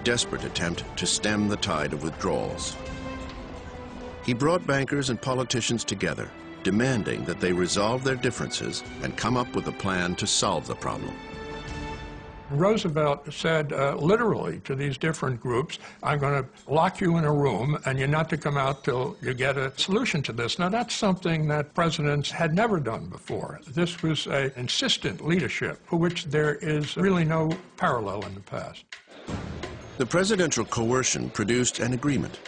desperate attempt to stem the tide of withdrawals. He brought bankers and politicians together, demanding that they resolve their differences and come up with a plan to solve the problem. Roosevelt said literally to these different groups, I'm going to lock you in a room and you're not to come out till you get a solution to this. Now that's something that presidents had never done before. This was an insistent leadership for which there is really no parallel in the past. The presidential coercion produced an agreement.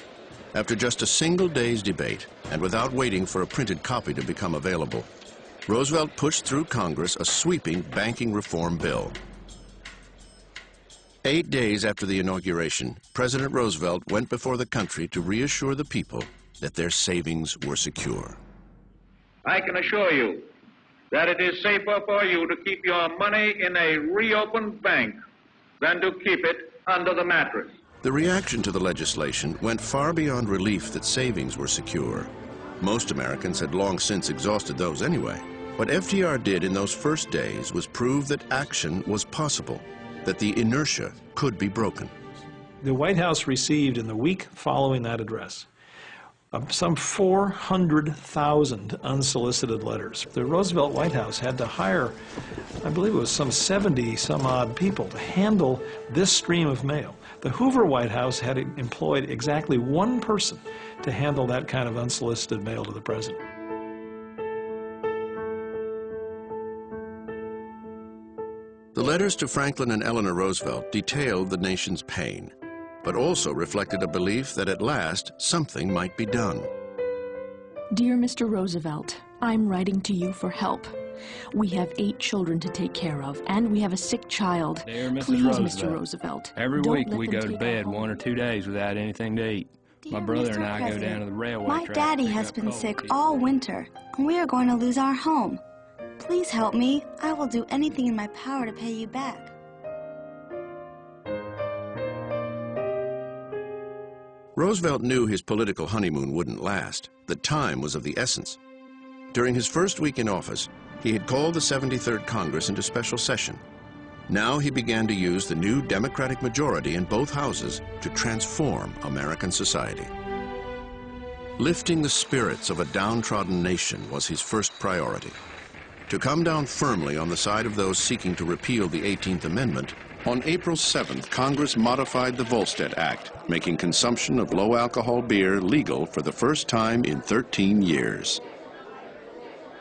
After just a single day's debate, and without waiting for a printed copy to become available, Roosevelt pushed through Congress a sweeping banking reform bill. 8 days after the inauguration, President Roosevelt went before the country to reassure the people that their savings were secure. I can assure you that it is safer for you to keep your money in a reopened bank than to keep it under the mattress. The reaction to the legislation went far beyond relief that savings were secure. Most Americans had long since exhausted those anyway. What FDR did in those first days was prove that action was possible, that the inertia could be broken. The White House received in the week following that address some 400,000 unsolicited letters. The Roosevelt White House had to hire, I believe it was some 70-some-odd people to handle this stream of mail. The Hoover White House had employed exactly one person to handle that kind of unsolicited mail to the president. The letters to Franklin and Eleanor Roosevelt detailed the nation's pain, but also reflected a belief that at last something might be done. Dear Mr. Roosevelt, I'm writing to you for help. We have 8 children to take care of, and we have a sick child. Dear Mrs. Please, Roosevelt, Mr. Roosevelt, every don't week let we them go to take bed our 1 or 2 days without anything to eat. My brother and I go down to the railway My track. daddy has been sick all winter, and we are going to lose our home. Please help me. I will do anything in my power to pay you back. Roosevelt knew his political honeymoon wouldn't last, that time was of the essence. During his first week in office, he had called the 73rd Congress into special session. Now he began to use the new Democratic majority in both houses to transform American society. Lifting the spirits of a downtrodden nation was his first priority. To come down firmly on the side of those seeking to repeal the 18th Amendment, on April 7th, Congress modified the Volstead Act, making consumption of low-alcohol beer legal for the first time in 13 years.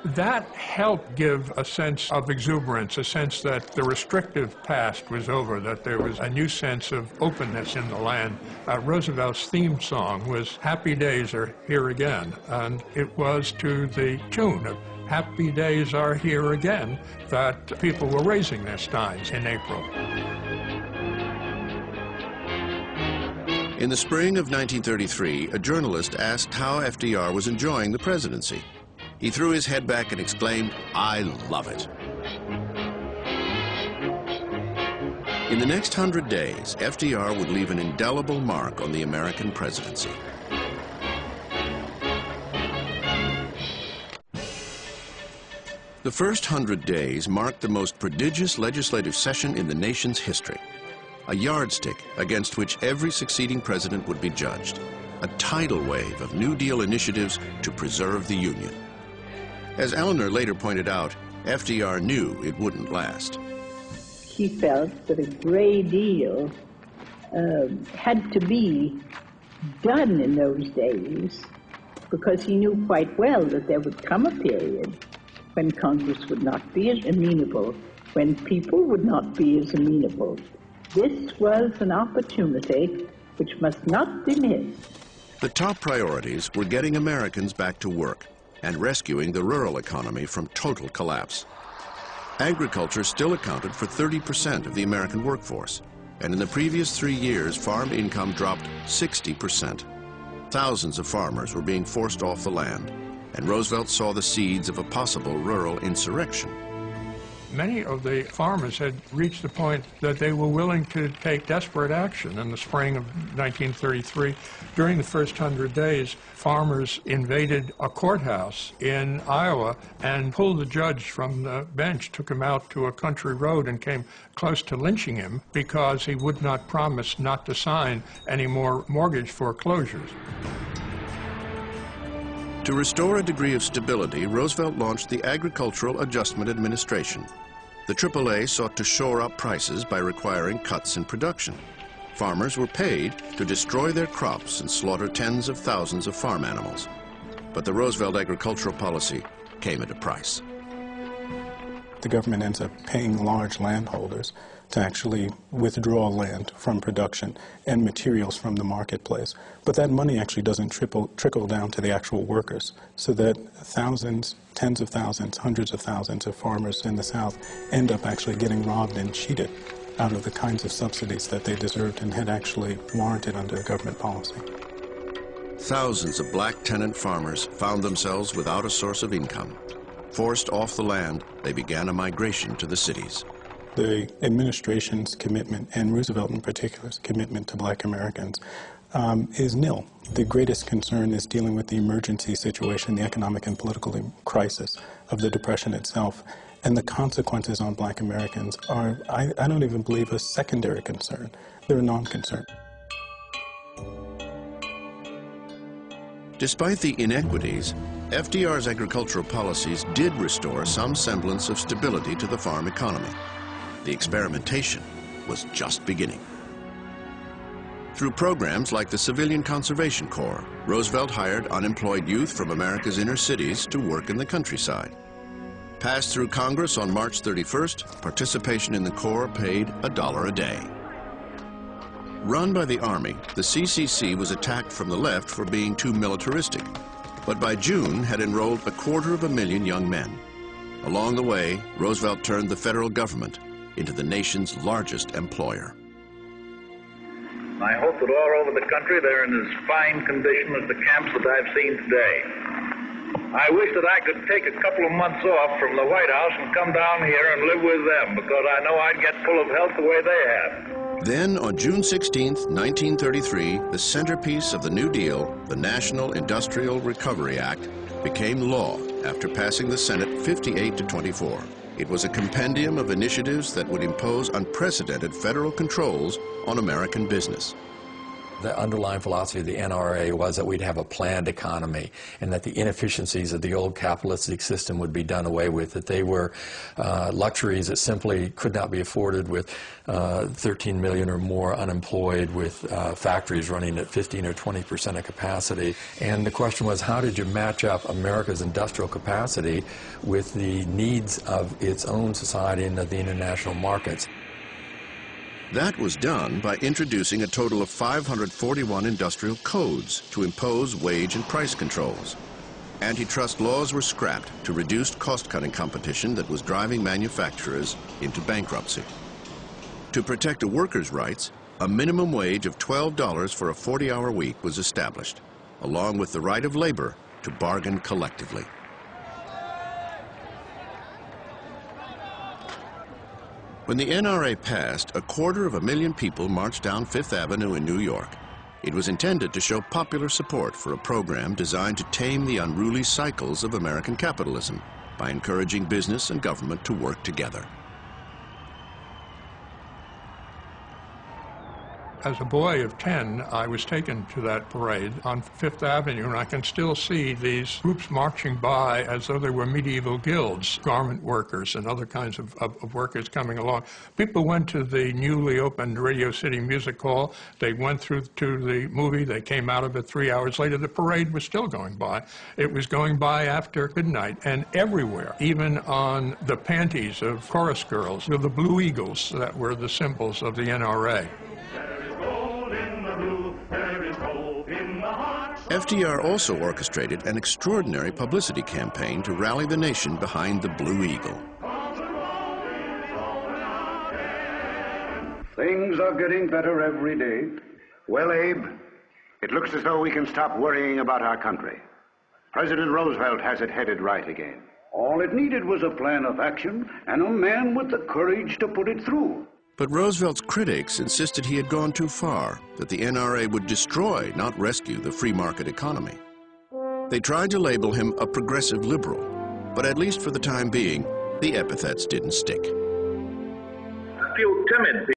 That helped give a sense of exuberance, a sense that the restrictive past was over, that there was a new sense of openness in the land. Roosevelt's theme song was "Happy Days Are Here Again," and it was to the tune of "Happy Days Are Here Again" that people were raising their steins in April. In the spring of 1933, a journalist asked how FDR was enjoying the presidency. He threw his head back and exclaimed, "I love it." In the next 100 days, FDR would leave an indelible mark on the American presidency. The first 100 days marked the most prodigious legislative session in the nation's history. A yardstick against which every succeeding president would be judged. A tidal wave of New Deal initiatives to preserve the Union. As Eleanor later pointed out, FDR knew it wouldn't last. He felt that a great deal had to be done in those days because he knew quite well that there would come a period when Congress would not be as amenable, when people would not be as amenable. This was an opportunity which must not be missed. The top priorities were getting Americans back to work and rescuing the rural economy from total collapse. Agriculture still accounted for 30% of the American workforce, and in the previous 3 years, farm income dropped 60%. Thousands of farmers were being forced off the land, and Roosevelt saw the seeds of a possible rural insurrection. Many of the farmers had reached the point that they were willing to take desperate action. In the spring of 1933, during the first 100 days, farmers invaded a courthouse in Iowa and pulled the judge from the bench, took him out to a country road, and came close to lynching him because he would not promise not to sign any more mortgage foreclosures. To restore a degree of stability, Roosevelt launched the Agricultural Adjustment Administration. The AAA sought to shore up prices by requiring cuts in production. Farmers were paid to destroy their crops and slaughter tens of thousands of farm animals. But the Roosevelt agricultural policy came at a price. The government ends up paying large landholders to actually withdraw land from production and materials from the marketplace. But that money actually doesn't trickle down to the actual workers, so that thousands, tens of thousands, hundreds of thousands of farmers in the South end up actually getting robbed and cheated out of the kinds of subsidies that they deserved and had actually warranted under government policy. Thousands of black tenant farmers found themselves without a source of income. Forced off the land, they began a migration to the cities. The administration's commitment, and Roosevelt in particular's commitment to black Americans, is nil. The greatest concern is dealing with the emergency situation, the economic and political crisis of the Depression itself. And the consequences on black Americans are, I don't even believe, a secondary concern. They're a non-concern. Despite the inequities, FDR's agricultural policies did restore some semblance of stability to the farm economy. The experimentation was just beginning. Through programs like the Civilian Conservation Corps, Roosevelt hired unemployed youth from America's inner cities to work in the countryside. Passed through Congress on March 31st, participation in the Corps paid $1 a day. Run by the Army, the CCC was attacked from the left for being too militaristic, but by June had enrolled 250,000 young men. Along the way, Roosevelt turned the federal government into the nation's largest employer. I hope that all over the country they're in as fine condition as the camps that I've seen today. I wish that I could take a couple of months off from the White House and come down here and live with them, because I know I'd get full of health the way they have. Then, on June 16th, 1933, the centerpiece of the New Deal, the National Industrial Recovery Act, became law after passing the Senate 58-24. It was a compendium of initiatives that would impose unprecedented federal controls on American business. The underlying philosophy of the NRA was that we'd have a planned economy and that the inefficiencies of the old capitalistic system would be done away with, that they were luxuries that simply could not be afforded with 13 million or more unemployed, with factories running at 15 or 20% of capacity. And the question was, how did you match up America's industrial capacity with the needs of its own society and of the international markets? That was done by introducing a total of 541 industrial codes to impose wage and price controls. Antitrust laws were scrapped to reduce cost-cutting competition that was driving manufacturers into bankruptcy. To protect a worker's rights, a minimum wage of $12 for a 40-hour week was established, along with the right of labor to bargain collectively. When the NRA passed, 250,000 people marched down Fifth Avenue in New York. It was intended to show popular support for a program designed to tame the unruly cycles of American capitalism by encouraging business and government to work together. As a boy of 10, I was taken to that parade on Fifth Avenue, and I can still see these groups marching by as though they were medieval guilds, garment workers and other kinds of workers coming along. People went to the newly opened Radio City Music Hall. They went through to the movie. They came out of it 3 hours later. The parade was still going by. It was going by after midnight, and everywhere, even on the panties of chorus girls, were the Blue Eagles that were the symbols of the NRA. FDR also orchestrated an extraordinary publicity campaign to rally the nation behind the Blue Eagle. Things are getting better every day. Well, Abe, it looks as though we can stop worrying about our country. President Roosevelt has it headed right again. All it needed was a plan of action and a man with the courage to put it through. But Roosevelt's critics insisted he had gone too far, that the NRA would destroy, not rescue, the free market economy. They tried to label him a progressive liberal, but at least for the time being, the epithets didn't stick. A few timid